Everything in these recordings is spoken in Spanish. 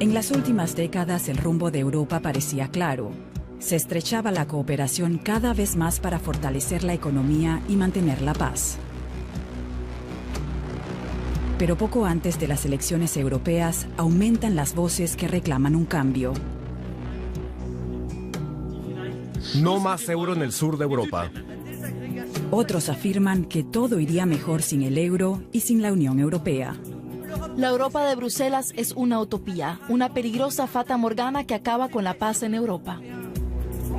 En las últimas décadas el rumbo de Europa parecía claro. Se estrechaba la cooperación cada vez más para fortalecer la economía y mantener la paz. Pero poco antes de las elecciones europeas aumentan las voces que reclaman un cambio. No más euro en el sur de Europa. Otros afirman que todo iría mejor sin el euro y sin la Unión Europea. La Europa de Bruselas es una utopía, una peligrosa fata morgana que acaba con la paz en Europa.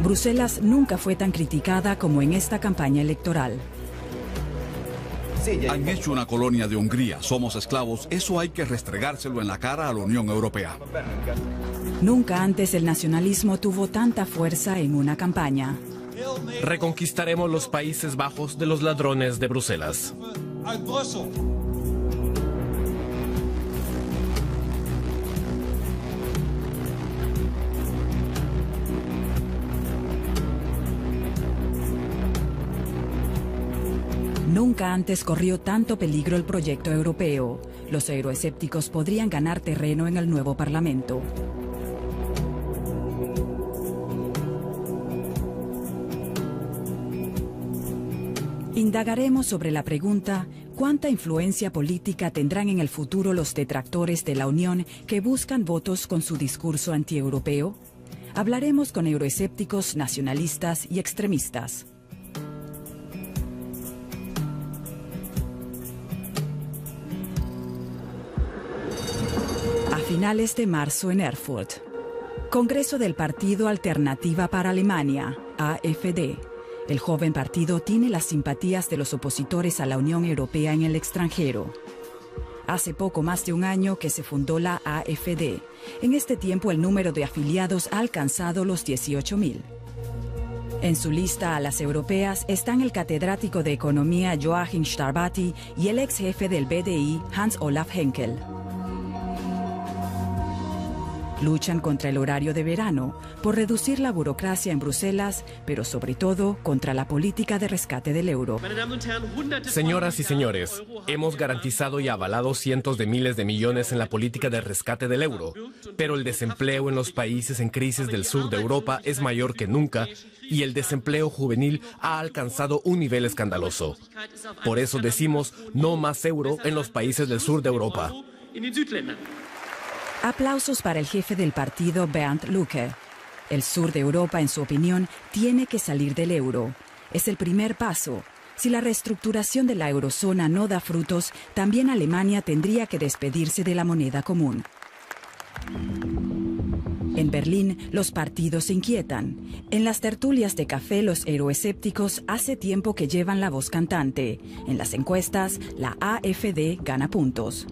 Bruselas nunca fue tan criticada como en esta campaña electoral. Han hecho una colonia de Hungría, somos esclavos, eso hay que restregárselo en la cara a la Unión Europea. Nunca antes el nacionalismo tuvo tanta fuerza en una campaña. Reconquistaremos los Países Bajos de los ladrones de Bruselas. Nunca antes corrió tanto peligro el proyecto europeo. Los euroescépticos podrían ganar terreno en el nuevo Parlamento. Indagaremos sobre la pregunta: ¿cuánta influencia política tendrán en el futuro los detractores de la Unión que buscan votos con su discurso antieuropeo? Hablaremos con euroescépticos, nacionalistas y extremistas. Finales de marzo en Erfurt. Congreso del Partido Alternativa para Alemania, AfD. El joven partido tiene las simpatías de los opositores a la Unión Europea en el extranjero. Hace poco más de un año que se fundó la AfD. En este tiempo el número de afiliados ha alcanzado los 18.000. En su lista a las europeas están el catedrático de Economía Joachim Starbati y el ex jefe del BDI Hans-Olaf Henkel. Luchan contra el horario de verano, por reducir la burocracia en Bruselas, pero sobre todo contra la política de rescate del euro. Señoras y señores, hemos garantizado y avalado cientos de miles de millones en la política de rescate del euro, pero el desempleo en los países en crisis del sur de Europa es mayor que nunca y el desempleo juvenil ha alcanzado un nivel escandaloso. Por eso decimos no más euro en los países del sur de Europa. Aplausos para el jefe del partido, Bernd Lucke. El sur de Europa, en su opinión, tiene que salir del euro. Es el primer paso. Si la reestructuración de la eurozona no da frutos, también Alemania tendría que despedirse de la moneda común. En Berlín, los partidos se inquietan. En las tertulias de café, los euroescépticos hace tiempo que llevan la voz cantante. En las encuestas, la AfD gana puntos.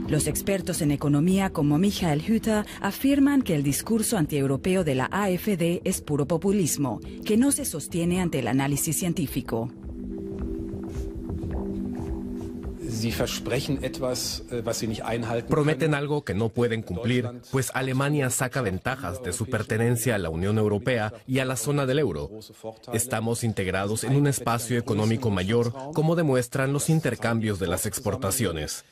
Los expertos en economía como Michael Hütter afirman que el discurso antieuropeo de la AfD es puro populismo, que no se sostiene ante el análisis científico. Prometen algo que no pueden cumplir, pues Alemania saca ventajas de su pertenencia a la Unión Europea y a la zona del euro. Estamos integrados en un espacio económico mayor, como demuestran los intercambios de las exportaciones.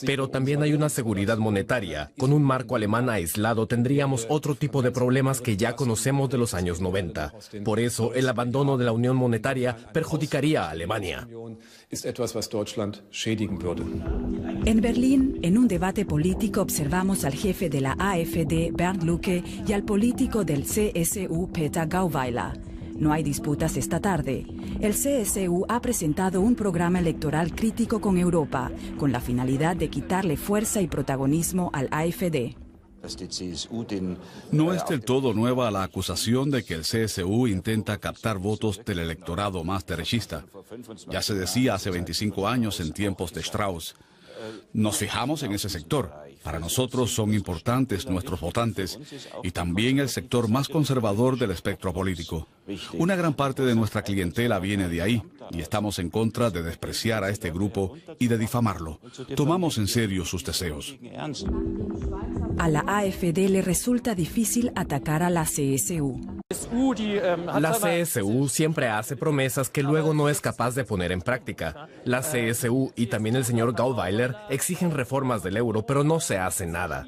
Pero también hay una seguridad monetaria. Con un marco alemán aislado tendríamos otro tipo de problemas que ya conocemos de los años 90. Por eso, el abandono de la Unión Monetaria perjudicaría a Alemania. En Berlín, en un debate político, observamos al jefe de la AfD, Bernd Lucke, y al político del CSU, Peter Gauweiler. No hay disputas esta tarde. El CSU ha presentado un programa electoral crítico con Europa, con la finalidad de quitarle fuerza y protagonismo al AfD. No es del todo nueva la acusación de que el CSU intenta captar votos del electorado más derechista. Ya se decía hace 25 años en tiempos de Strauss. Nos fijamos en ese sector. Para nosotros son importantes nuestros votantes y también el sector más conservador del espectro político. Una gran parte de nuestra clientela viene de ahí y estamos en contra de despreciar a este grupo y de difamarlo. Tomamos en serio sus deseos. A la AfD le resulta difícil atacar a la CSU. La CSU siempre hace promesas que luego no es capaz de poner en práctica. La CSU y también el señor Gauweiler exigen reformas del euro, pero no se hace nada.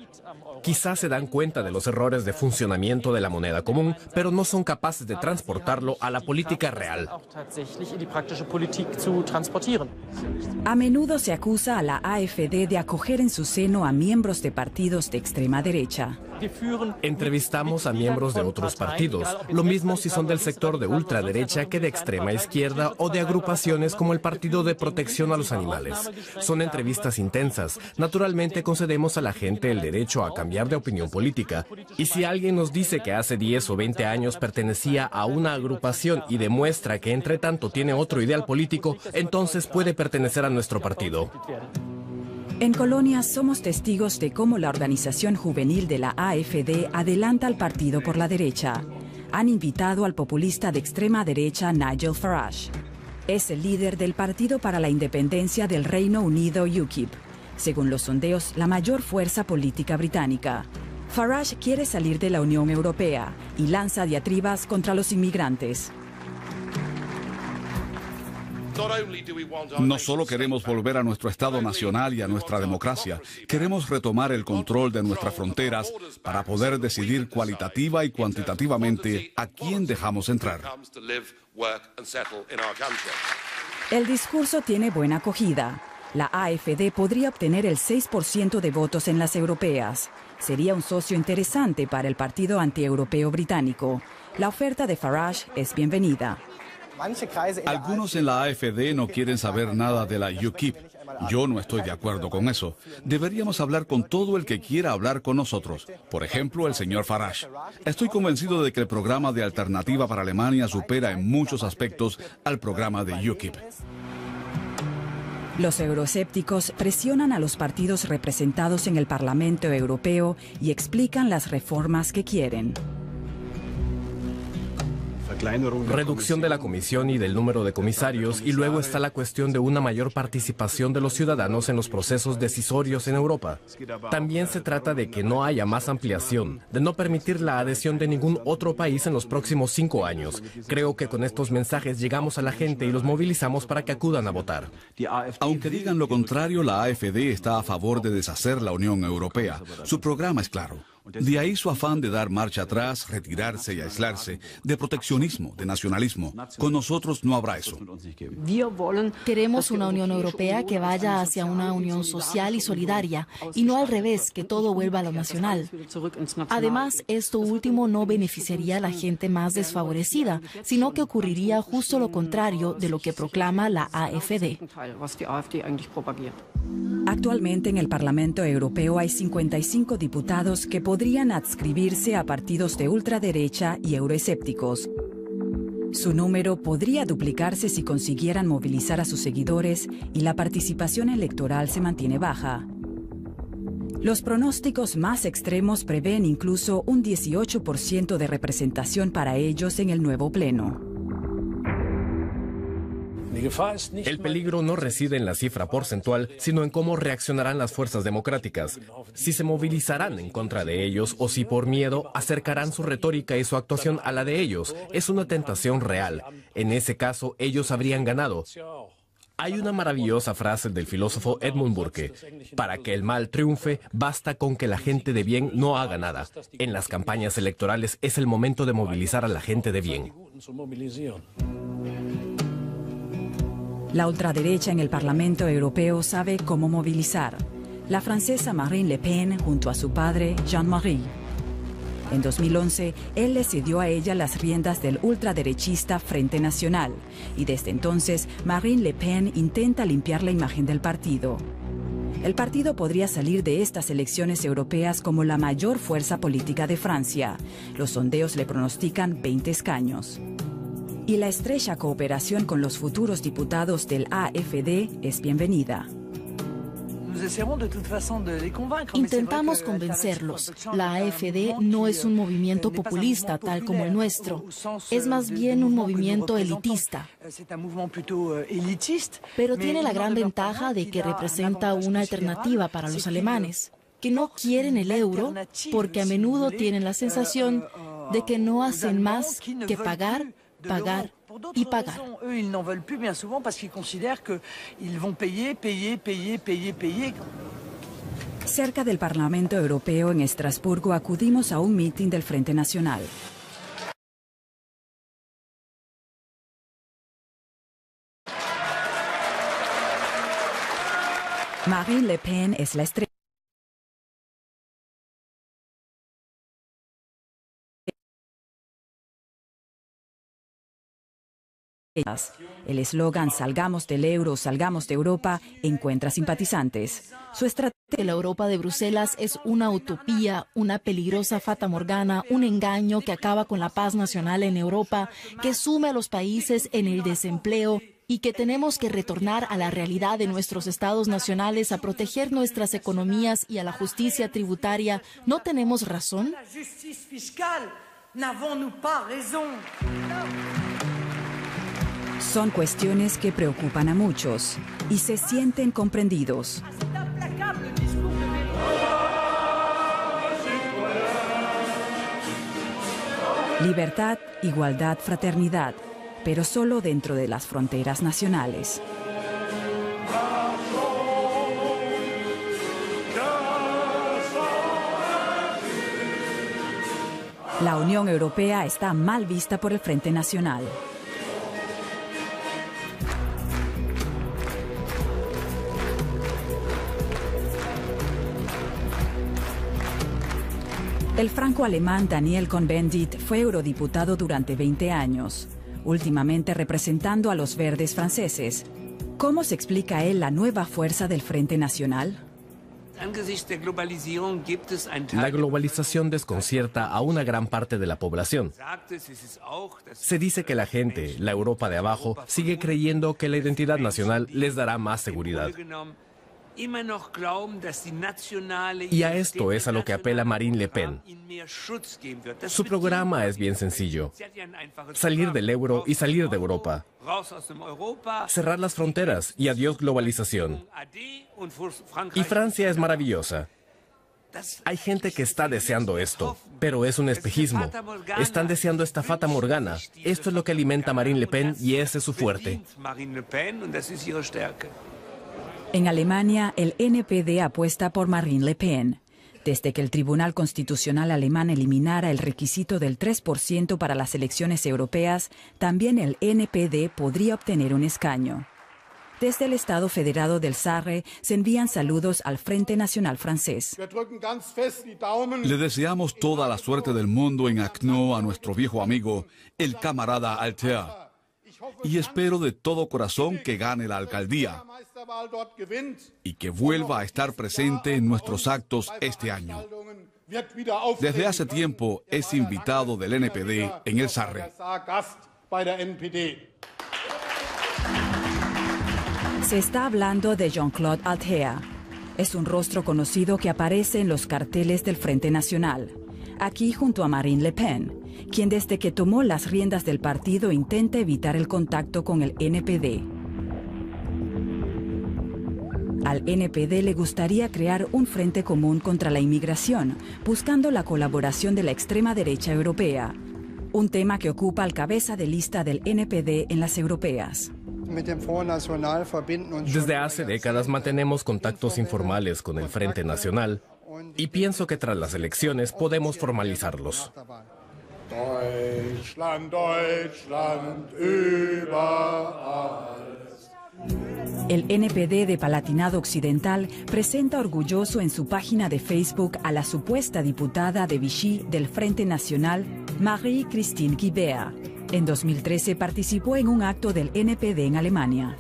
Quizás se dan cuenta de los errores de funcionamiento de la moneda común, pero no son capaces de transportarlo a la política real. A menudo se acusa a la AfD de acoger en su seno a miembros de partidos de extrema derecha. Entrevistamos a miembros de otros partidos, lo mismo si son del sector de ultraderecha que de extrema izquierda o de agrupaciones como el Partido de Protección a los Animales. Son entrevistas intensas. Naturalmente concedemos a la gente el derecho a cambiar de opinión política. Y si alguien nos dice que hace 10 o 20 años pertenecía a una agrupación y demuestra que entre tanto tiene otro ideal político, entonces puede pertenecer a nuestro partido. En Colonia somos testigos de cómo la organización juvenil de la AfD adelanta al partido por la derecha. Han invitado al populista de extrema derecha Nigel Farage. Es el líder del Partido para la Independencia del Reino Unido UKIP, según los sondeos, la mayor fuerza política británica. Farage quiere salir de la Unión Europea y lanza diatribas contra los inmigrantes. No solo queremos volver a nuestro Estado nacional y a nuestra democracia, queremos retomar el control de nuestras fronteras para poder decidir cualitativa y cuantitativamente a quién dejamos entrar. El discurso tiene buena acogida. La AfD podría obtener el 6% de votos en las europeas. Sería un socio interesante para el partido antieuropeo británico. La oferta de Farage es bienvenida. Algunos en la AfD no quieren saber nada de la UKIP. Yo no estoy de acuerdo con eso. Deberíamos hablar con todo el que quiera hablar con nosotros. Por ejemplo, el señor Farage. Estoy convencido de que el programa de Alternativa para Alemania supera en muchos aspectos al programa de UKIP. Los euroescépticos presionan a los partidos representados en el Parlamento Europeo y explican las reformas que quieren. Reducción de la comisión y del número de comisarios, y luego está la cuestión de una mayor participación de los ciudadanos en los procesos decisorios en Europa. También se trata de que no haya más ampliación, de no permitir la adhesión de ningún otro país en los próximos 5 años. Creo que con estos mensajes llegamos a la gente y los movilizamos para que acudan a votar. Aunque digan lo contrario, la AfD está a favor de deshacer la Unión Europea. Su programa es claro. De ahí su afán de dar marcha atrás, retirarse y aislarse, de proteccionismo, de nacionalismo. Con nosotros no habrá eso. Queremos una Unión Europea que vaya hacia una unión social y solidaria, y no al revés, que todo vuelva a lo nacional. Además, esto último no beneficiaría a la gente más desfavorecida, sino que ocurriría justo lo contrario de lo que proclama la AfD. Actualmente en el Parlamento Europeo hay 55 diputados que podrían adscribirse a partidos de ultraderecha y euroescépticos. Su número podría duplicarse si consiguieran movilizar a sus seguidores y la participación electoral se mantiene baja. Los pronósticos más extremos prevén incluso un 18% de representación para ellos en el nuevo pleno. El peligro no reside en la cifra porcentual, sino en cómo reaccionarán las fuerzas democráticas. Si se movilizarán en contra de ellos o si por miedo acercarán su retórica y su actuación a la de ellos. Es una tentación real. En ese caso, ellos habrían ganado. Hay una maravillosa frase del filósofo Edmund Burke: para que el mal triunfe, basta con que la gente de bien no haga nada. En las campañas electorales es el momento de movilizar a la gente de bien. La ultraderecha en el Parlamento Europeo sabe cómo movilizar. La francesa Marine Le Pen junto a su padre Jean-Marie. En 2011, él le cedió a ella las riendas del ultraderechista Frente Nacional y desde entonces Marine Le Pen intenta limpiar la imagen del partido. El partido podría salir de estas elecciones europeas como la mayor fuerza política de Francia. Los sondeos le pronostican 20 escaños. Y la estrecha cooperación con los futuros diputados del AfD es bienvenida. Intentamos convencerlos. La AfD no es un movimiento populista tal como el nuestro. Es más bien un movimiento elitista. Pero tiene la gran ventaja de que representa una alternativa para los alemanes, que no quieren el euro porque a menudo tienen la sensación de que no hacen más que pagar, pagar y pagar. Cerca del Parlamento Europeo en Estrasburgo acudimos a un mitin del Frente Nacional. Marine Le Pen es la estrella. El eslogan "Salgamos del euro, salgamos de Europa" encuentra simpatizantes. Su estrategia Que la Europa de Bruselas es una utopía, una peligrosa fatamorgana, un engaño que acaba con la paz nacional en Europa, que sume a los países en el desempleo y que tenemos que retornar a la realidad de nuestros estados nacionales, a proteger nuestras economías y a la justicia tributaria. ¿No tenemos razón? Son cuestiones que preocupan a muchos y se sienten comprendidos. Libertad, igualdad, fraternidad, pero solo dentro de las fronteras nacionales. La Unión Europea está mal vista por el Frente Nacional. El franco-alemán Daniel Cohn-Bendit fue eurodiputado durante 20 años, últimamente representando a los verdes franceses. ¿Cómo se explica él la nueva fuerza del Frente Nacional? La globalización desconcierta a una gran parte de la población. Se dice que la gente, la Europa de abajo, sigue creyendo que la identidad nacional les dará más seguridad. Y a esto es a lo que apela Marine Le Pen. Su programa es bien sencillo: salir del euro y salir de Europa. Cerrar las fronteras y adiós globalización. Y Francia es maravillosa. Hay gente que está deseando esto, pero es un espejismo. Están deseando esta fata morgana. Esto es lo que alimenta Marine Le Pen y ese es su fuerte. En Alemania, el NPD apuesta por Marine Le Pen. Desde que el Tribunal Constitucional alemán eliminara el requisito del 3% para las elecciones europeas, también el NPD podría obtener un escaño. Desde el Estado Federado del Sarre se envían saludos al Frente Nacional francés. Le deseamos toda la suerte del mundo en Haguenau a nuestro viejo amigo, el camarada Alter. Y espero de todo corazón que gane la alcaldía y que vuelva a estar presente en nuestros actos este año. Desde hace tiempo es invitado del NPD en el Sarre. Se está hablando de Jean-Claude Althea. Es un rostro conocido que aparece en los carteles del Frente Nacional. Aquí junto a Marine Le Pen, quien desde que tomó las riendas del partido intenta evitar el contacto con el NPD. Al NPD le gustaría crear un frente común contra la inmigración, buscando la colaboración de la extrema derecha europea, un tema que ocupa al cabeza de lista del NPD en las europeas. Desde hace décadas mantenemos contactos informales con el Frente Nacional y pienso que tras las elecciones podemos formalizarlos. Deutschland, Deutschland, überall. El NPD de Palatinado Occidental presenta orgulloso en su página de Facebook a la supuesta diputada de Vichy del Frente Nacional, Marie-Christine Guibert. En 2013 participó en un acto del NPD en Alemania.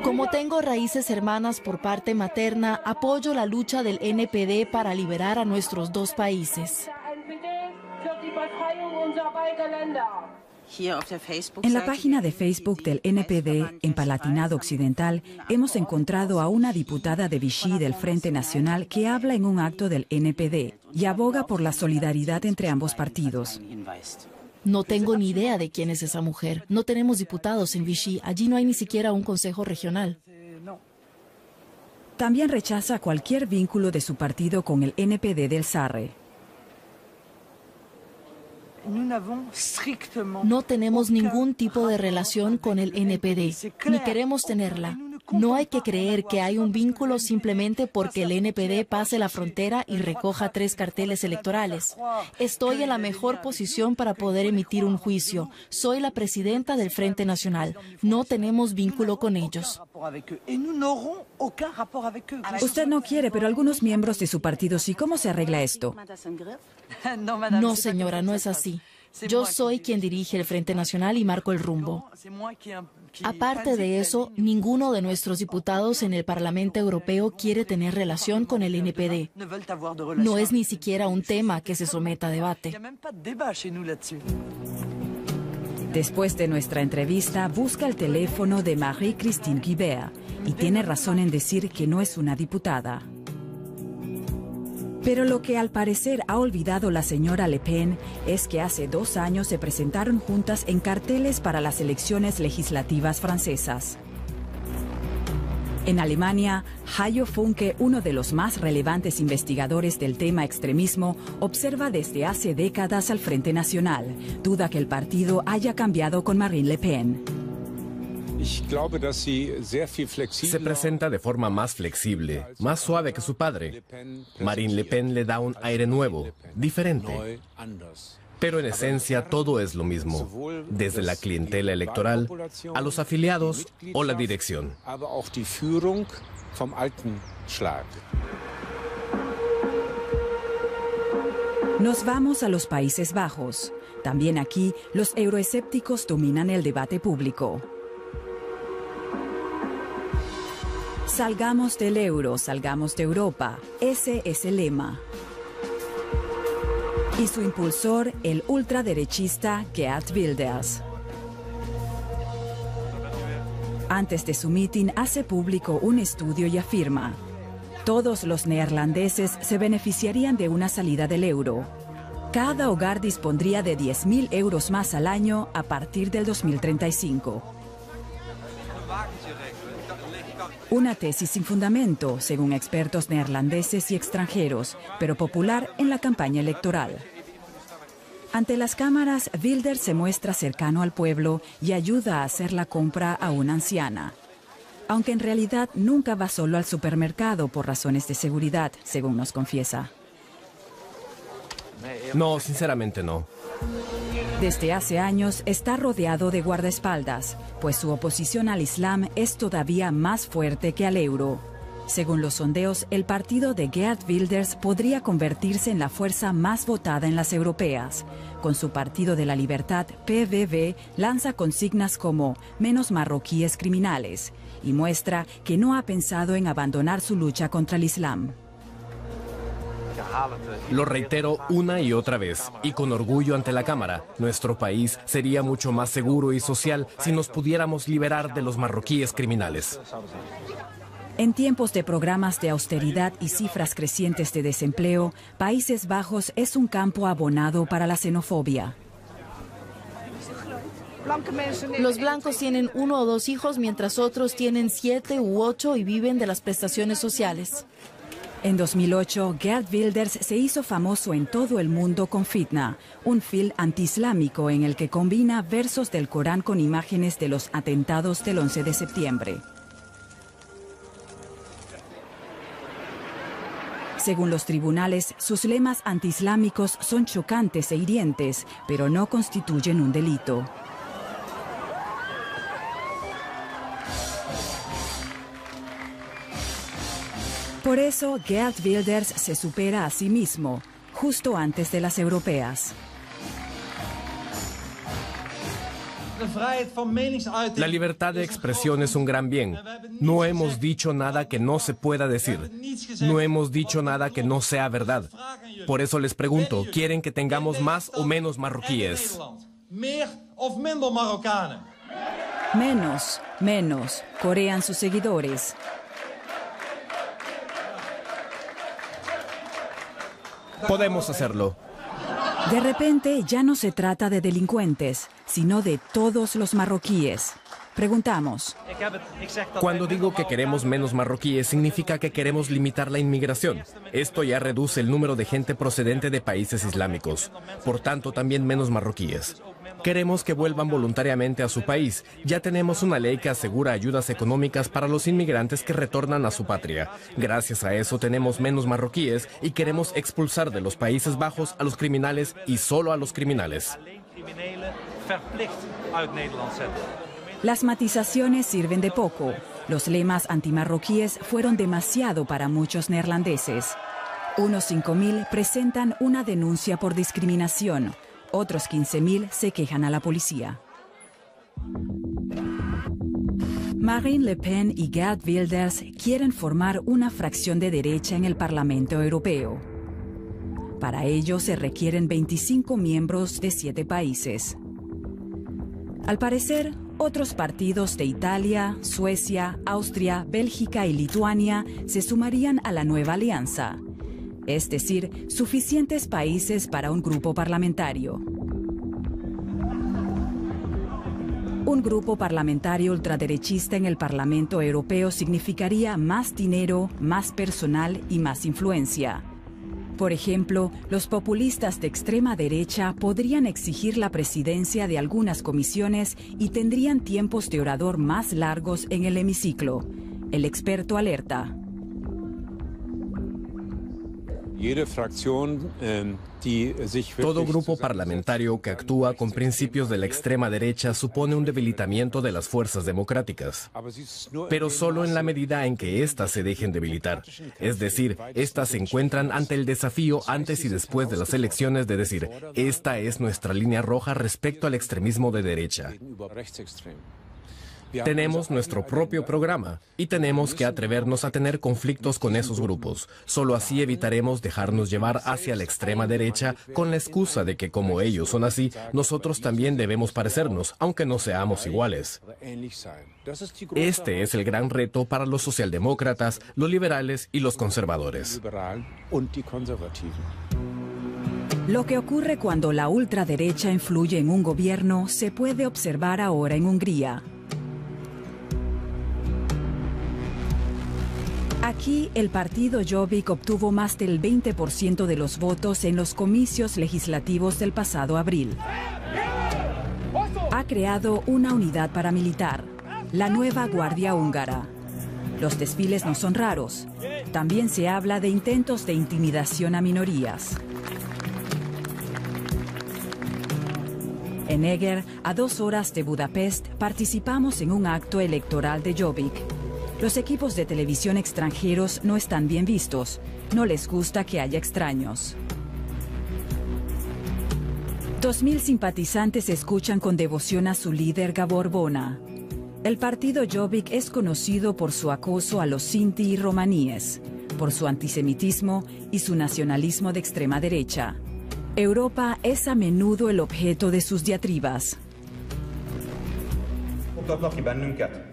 Como tengo raíces hermanas por parte materna, apoyo la lucha del NPD para liberar a nuestros dos países. En la página de Facebook del NPD en Palatinado Occidental hemos encontrado a una diputada de Vichy del Frente Nacional que habla en un acto del NPD y aboga por la solidaridad entre ambos partidos. No tengo ni idea de quién es esa mujer. No tenemos diputados en Vichy. Allí no hay ni siquiera un consejo regional. También rechaza cualquier vínculo de su partido con el NPD del Sarre. No tenemos ningún tipo de relación con el NPD, ni queremos tenerla. No hay que creer que hay un vínculo simplemente porque el NPD pase la frontera y recoja 3 carteles electorales. Estoy en la mejor posición para poder emitir un juicio. Soy la presidenta del Frente Nacional. No tenemos vínculo con ellos. Usted no quiere, pero algunos miembros de su partido sí. ¿Cómo se arregla esto? No, señora, no es así. Yo soy quien dirige el Frente Nacional y marco el rumbo. Aparte de eso, ninguno de nuestros diputados en el Parlamento Europeo quiere tener relación con el NPD. No es ni siquiera un tema que se someta a debate. Después de nuestra entrevista, busca el teléfono de Marie-Christine Guibert y tiene razón en decir que no es una diputada. Pero lo que al parecer ha olvidado la señora Le Pen es que hace 2 años se presentaron juntas en carteles para las elecciones legislativas francesas. En Alemania, Hajo Funke, uno de los más relevantes investigadores del tema extremismo, observa desde hace décadas al Frente Nacional. Duda que el partido haya cambiado con Marine Le Pen. Se presenta de forma más flexible, más suave que su padre. Marine Le Pen le da un aire nuevo, diferente. Pero en esencia todo es lo mismo, desde la clientela electoral a los afiliados o la dirección. Nos vamos a los Países Bajos. También aquí, los euroescépticos dominan el debate público. Salgamos del euro, salgamos de Europa. Ese es el lema. Y su impulsor, el ultraderechista Geert Wilders. Antes de su mitin, hace público un estudio y afirma: todos los neerlandeses se beneficiarían de una salida del euro. Cada hogar dispondría de 10.000 euros más al año a partir del 2035. Una tesis sin fundamento, según expertos neerlandeses y extranjeros, pero popular en la campaña electoral. Ante las cámaras, Wilders se muestra cercano al pueblo y ayuda a hacer la compra a una anciana. Aunque en realidad nunca va solo al supermercado por razones de seguridad, según nos confiesa. No, sinceramente no. Desde hace años está rodeado de guardaespaldas, pues su oposición al Islam es todavía más fuerte que al euro. Según los sondeos, el partido de Geert Wilders podría convertirse en la fuerza más votada en las europeas. Con su Partido de la Libertad, PVV, lanza consignas como «menos marroquíes criminales» y muestra que no ha pensado en abandonar su lucha contra el Islam. Lo reitero una y otra vez, y con orgullo ante la Cámara. Nuestro país sería mucho más seguro y social si nos pudiéramos liberar de los marroquíes criminales. En tiempos de programas de austeridad y cifras crecientes de desempleo, Países Bajos es un campo abonado para la xenofobia. Los blancos tienen 1 o 2 hijos, mientras otros tienen 7 u 8 y viven de las prestaciones sociales. En 2008, Geert Wilders se hizo famoso en todo el mundo con Fitna, un film antiislámico en el que combina versos del Corán con imágenes de los atentados del 11 de septiembre. Según los tribunales, sus lemas antiislámicos son chocantes e hirientes, pero no constituyen un delito. Por eso, Geert Wilders se supera a sí mismo, justo antes de las europeas. La libertad de expresión es un gran bien. No hemos dicho nada que no se pueda decir. No hemos dicho nada que no sea verdad. Por eso les pregunto, ¿quieren que tengamos más o menos marroquíes? Menos, corean sus seguidores. Podemos hacerlo. De repente ya no se trata de delincuentes, sino de todos los marroquíes. Preguntamos. Cuando digo que queremos menos marroquíes, significa que queremos limitar la inmigración. Esto ya reduce el número de gente procedente de países islámicos. Por tanto, también menos marroquíes. Queremos que vuelvan voluntariamente a su país. Ya tenemos una ley que asegura ayudas económicas para los inmigrantes que retornan a su patria. Gracias a eso tenemos menos marroquíes y queremos expulsar de los Países Bajos a los criminales y solo a los criminales. Las matizaciones sirven de poco. Los lemas antimarroquíes fueron demasiado para muchos neerlandeses. Unos 5.000 presentan una denuncia por discriminación. Otros 15.000 se quejan a la policía. Marine Le Pen y Geert Wilders quieren formar una fracción de derecha en el Parlamento Europeo. Para ello se requieren 25 miembros de 7 países. Al parecer, otros partidos de Italia, Suecia, Austria, Bélgica y Lituania se sumarían a la nueva alianza. Es decir, suficientes países para un grupo parlamentario. Un grupo parlamentario ultraderechista en el Parlamento Europeo significaría más dinero, más personal y más influencia. Por ejemplo, los populistas de extrema derecha podrían exigir la presidencia de algunas comisiones y tendrían tiempos de orador más largos en el hemiciclo. El experto alerta. Todo grupo parlamentario que actúa con principios de la extrema derecha supone un debilitamiento de las fuerzas democráticas, pero solo en la medida en que éstas se dejen debilitar. Es decir, éstas se encuentran ante el desafío antes y después de las elecciones de decir, esta es nuestra línea roja respecto al extremismo de derecha. Tenemos nuestro propio programa y tenemos que atrevernos a tener conflictos con esos grupos. Solo así evitaremos dejarnos llevar hacia la extrema derecha con la excusa de que como ellos son así, nosotros también debemos parecernos, aunque no seamos iguales. Este es el gran reto para los socialdemócratas, los liberales y los conservadores. Lo que ocurre cuando la ultraderecha influye en un gobierno se puede observar ahora en Hungría. Aquí, el partido Jobbik obtuvo más del 20% de los votos en los comicios legislativos del pasado abril. Ha creado una unidad paramilitar, la nueva Guardia Húngara. Los desfiles no son raros. También se habla de intentos de intimidación a minorías. En Eger, a 2 horas de Budapest, participamos en un acto electoral de Jobbik. Los equipos de televisión extranjeros no están bien vistos. No les gusta que haya extraños. 2.000 simpatizantes escuchan con devoción a su líder Gábor Vona. El partido Jobbik es conocido por su acoso a los sinti y romaníes, por su antisemitismo y su nacionalismo de extrema derecha. Europa es a menudo el objeto de sus diatribas.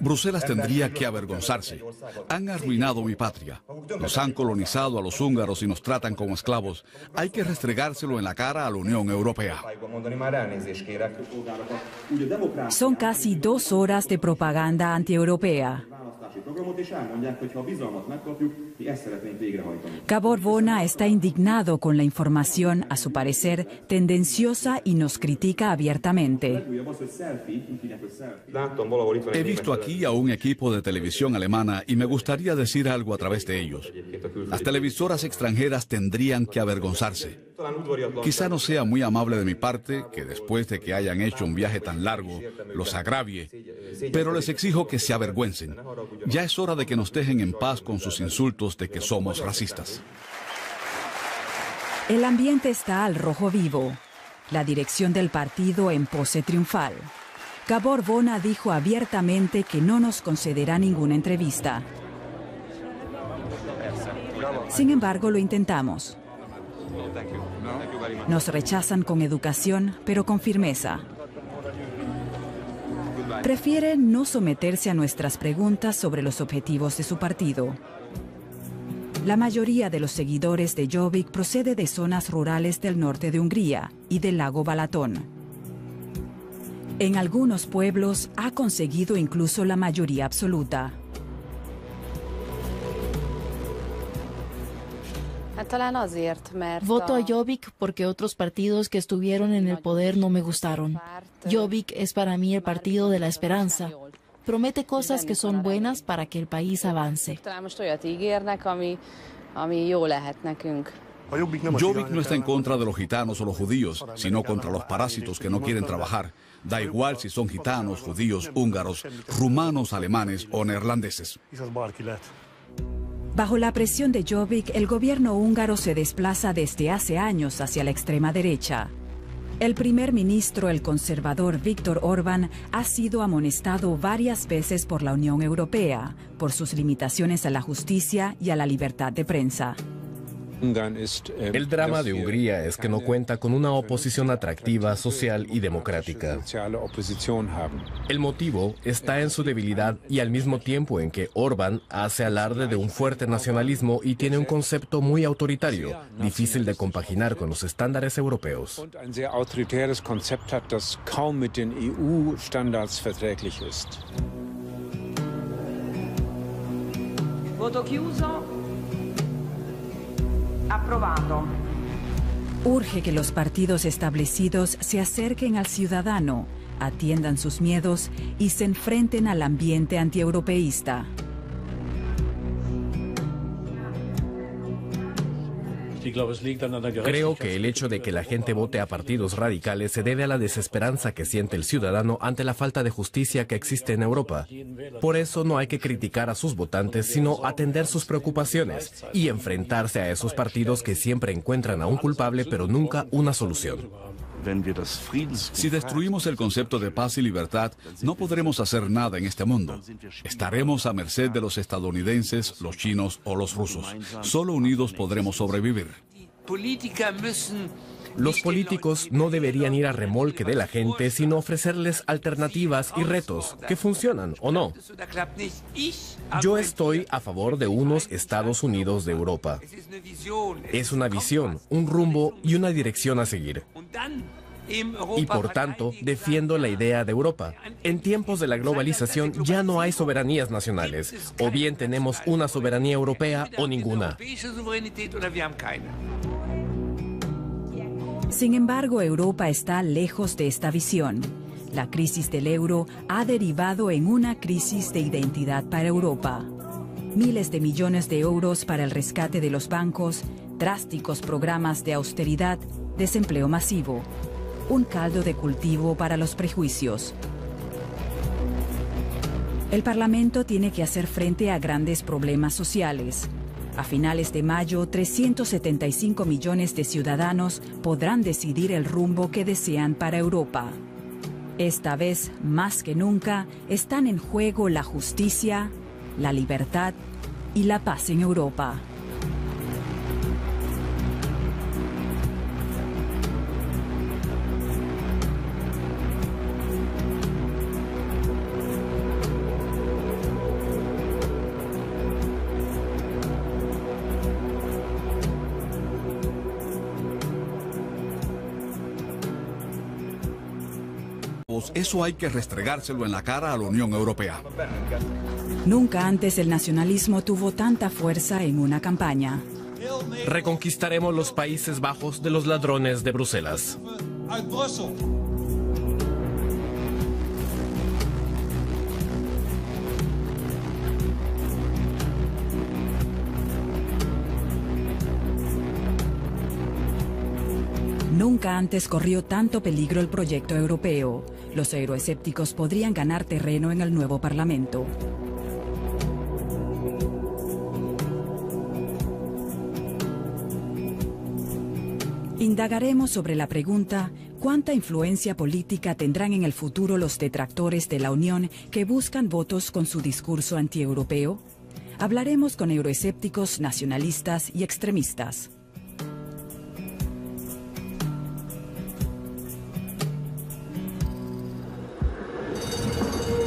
Bruselas tendría que avergonzarse. Han arruinado mi patria. Nos han colonizado a los húngaros y nos tratan como esclavos. Hay que restregárselo en la cara a la Unión Europea. Son casi 2 horas de propaganda antieuropea. Gábor Vona está indignado con la información, a su parecer, tendenciosa y nos critica abiertamente. He visto aquí a un equipo de televisión alemana y me gustaría decir algo a través de ellos. Las televisoras extranjeras tendrían que avergonzarse. Quizá no sea muy amable de mi parte que después de que hayan hecho un viaje tan largo, los agravie, pero les exijo que se avergüencen. Ya es hora de que nos dejen en paz con sus insultos de que somos racistas. El ambiente está al rojo vivo. La dirección del partido en pose triunfal. Gábor Vona dijo abiertamente que no nos concederá ninguna entrevista. Sin embargo, lo intentamos. Nos rechazan con educación, pero con firmeza. Prefieren no someterse a nuestras preguntas sobre los objetivos de su partido. La mayoría de los seguidores de Jobbik procede de zonas rurales del norte de Hungría y del lago Balatón. En algunos pueblos ha conseguido incluso la mayoría absoluta. Voto a Jobbik porque otros partidos que estuvieron en el poder no me gustaron. Jobbik es para mí el partido de la esperanza. Promete cosas que son buenas para que el país avance. Jobbik no está en contra de los gitanos o los judíos, sino contra los parásitos que no quieren trabajar. Da igual si son gitanos, judíos, húngaros, rumanos, alemanes o neerlandeses. Bajo la presión de Jobbik, el gobierno húngaro se desplaza desde hace años hacia la extrema derecha. El primer ministro, el conservador Viktor Orbán, ha sido amonestado varias veces por la Unión Europea por sus limitaciones a la justicia y a la libertad de prensa. El drama de Hungría es que no cuenta con una oposición atractiva, social y democrática. El motivo está en su debilidad y al mismo tiempo en que Orbán hace alarde de un fuerte nacionalismo y tiene un concepto muy autoritario, difícil de compaginar con los estándares europeos. Voto chiuso. Aprobado. Urge que los partidos establecidos se acerquen al ciudadano, atiendan sus miedos y se enfrenten al ambiente antieuropeísta. Creo que el hecho de que la gente vote a partidos radicales se debe a la desesperanza que siente el ciudadano ante la falta de justicia que existe en Europa. Por eso no hay que criticar a sus votantes, sino atender sus preocupaciones y enfrentarse a esos partidos que siempre encuentran a un culpable pero nunca una solución. Si destruimos el concepto de paz y libertad, no podremos hacer nada en este mundo. Estaremos a merced de los estadounidenses, los chinos o los rusos. Solo unidos podremos sobrevivir. Los políticos no deberían ir a remolque de la gente, sino ofrecerles alternativas y retos que funcionan o no. Yo estoy a favor de unos Estados Unidos de Europa. Es una visión, un rumbo y una dirección a seguir. Y por tanto, defiendo la idea de Europa. En tiempos de la globalización ya no hay soberanías nacionales. O bien tenemos una soberanía europea o ninguna. Sin embargo, Europa está lejos de esta visión. La crisis del euro ha derivado en una crisis de identidad para Europa. Miles de millones de euros para el rescate de los bancos, drásticos programas de austeridad, desempleo masivo. Un caldo de cultivo para los prejuicios. El Parlamento tiene que hacer frente a grandes problemas sociales. A finales de mayo, 375 millones de ciudadanos podrán decidir el rumbo que desean para Europa. Esta vez, más que nunca, están en juego la justicia, la libertad y la paz en Europa. Eso hay que restregárselo en la cara a la Unión Europea. Nunca antes el nacionalismo tuvo tanta fuerza en una campaña. Reconquistaremos los Países Bajos de los ladrones de Bruselas. Nunca antes corrió tanto peligro el proyecto europeo. Los euroescépticos podrían ganar terreno en el nuevo Parlamento. Indagaremos sobre la pregunta: ¿cuánta influencia política tendrán en el futuro los detractores de la Unión que buscan votos con su discurso antieuropeo? Hablaremos con euroescépticos, nacionalistas y extremistas.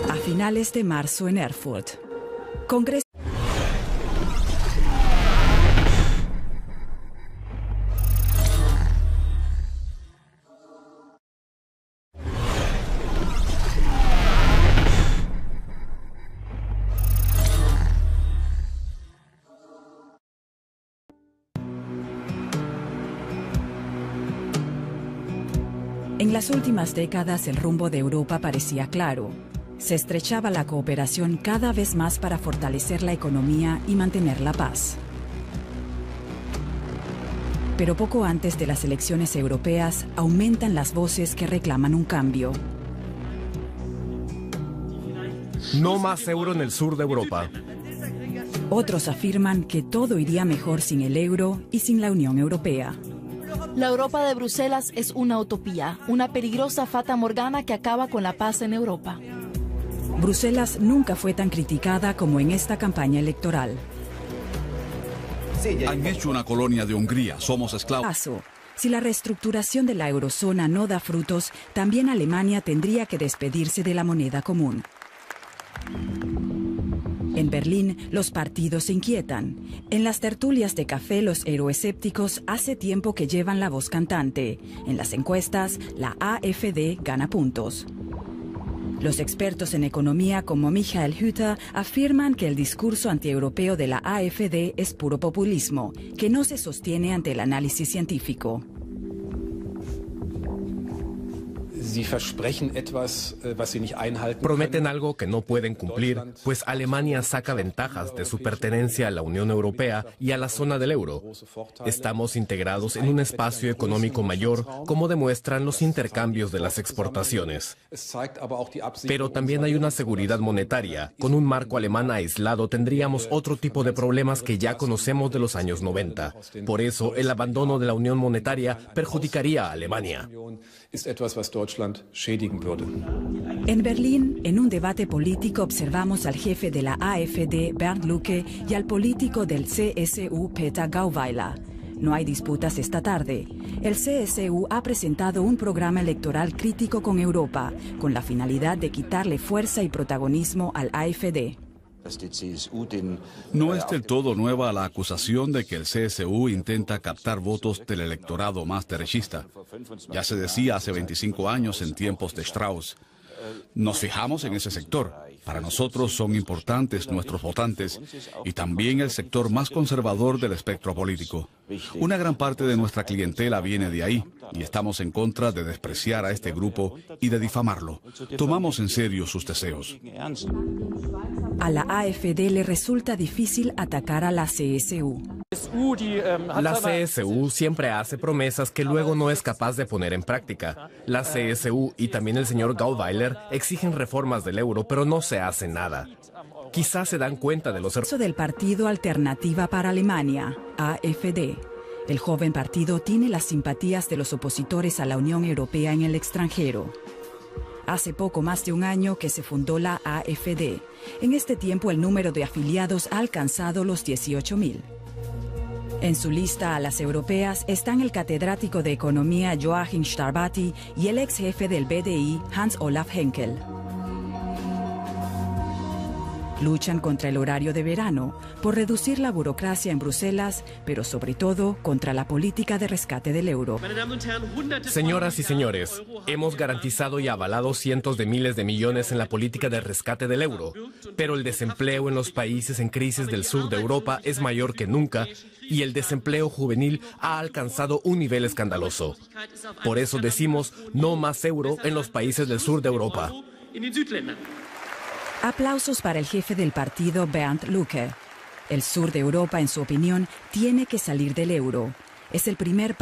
A finales de marzo en Erfurt. Congreso. En las últimas décadas el rumbo de Europa parecía claro. Se estrechaba la cooperación cada vez más para fortalecer la economía y mantener la paz. Pero poco antes de las elecciones europeas aumentan las voces que reclaman un cambio. No más euro en el sur de Europa. Otros afirman que todo iría mejor sin el euro y sin la Unión Europea. La Europa de Bruselas es una utopía, una peligrosa fata morgana que acaba con la paz en Europa. Bruselas nunca fue tan criticada como en esta campaña electoral. Han hecho una colonia de Hungría, somos esclavos. Si la reestructuración de la eurozona no da frutos, también Alemania tendría que despedirse de la moneda común. En Berlín, los partidos se inquietan. En las tertulias de café, los euroescépticos hace tiempo que llevan la voz cantante. En las encuestas, la AfD gana puntos. Los expertos en economía como Michael Hütter afirman que el discurso antieuropeo de la AfD es puro populismo, que no se sostiene ante el análisis científico. Prometen algo que no pueden cumplir, pues Alemania saca ventajas de su pertenencia a la Unión Europea y a la zona del euro. Estamos integrados en un espacio económico mayor, como demuestran los intercambios de las exportaciones. Pero también hay una seguridad monetaria. Con un marco alemán aislado tendríamos otro tipo de problemas que ya conocemos de los años 90. Por eso, el abandono de la Unión Monetaria perjudicaría a Alemania. En Berlín, en un debate político, observamos al jefe de la AfD, Bernd Lucke, y al político del CSU, Peter Gauweiler. No hay disputas esta tarde. El CSU ha presentado un programa electoral crítico con Europa, con la finalidad de quitarle fuerza y protagonismo al AfD. No es del todo nueva la acusación de que el CSU intenta captar votos del electorado más derechista. Ya se decía hace 25 años en tiempos de Strauss. Nos fijamos en ese sector. Para nosotros son importantes nuestros votantes y también el sector más conservador del espectro político. Una gran parte de nuestra clientela viene de ahí y estamos en contra de despreciar a este grupo y de difamarlo. Tomamos en serio sus deseos. A la AfD le resulta difícil atacar a la CSU. La CSU siempre hace promesas que luego no es capaz de poner en práctica. La CSU y también el señor Gauweiler exigen reformas del euro, pero no se hace nada. Quizás se dan cuenta de los errores del Partido Alternativa para Alemania, AfD. El joven partido tiene las simpatías de los opositores a la Unión Europea en el extranjero. Hace poco más de un año que se fundó la AfD. En este tiempo el número de afiliados ha alcanzado los 18.000. En su lista a las europeas están el catedrático de Economía Joachim Starbati y el ex jefe del BDI Hans-Olaf Henkel. Luchan contra el horario de verano, por reducir la burocracia en Bruselas, pero sobre todo contra la política de rescate del euro. Señoras y señores, hemos garantizado y avalado cientos de miles de millones en la política de rescate del euro, pero el desempleo en los países en crisis del sur de Europa es mayor que nunca y el desempleo juvenil ha alcanzado un nivel escandaloso. Por eso decimos no más euro en los países del sur de Europa. Aplausos para el jefe del partido, Bernd Lucke. El sur de Europa, en su opinión, tiene que salir del euro. Es el primer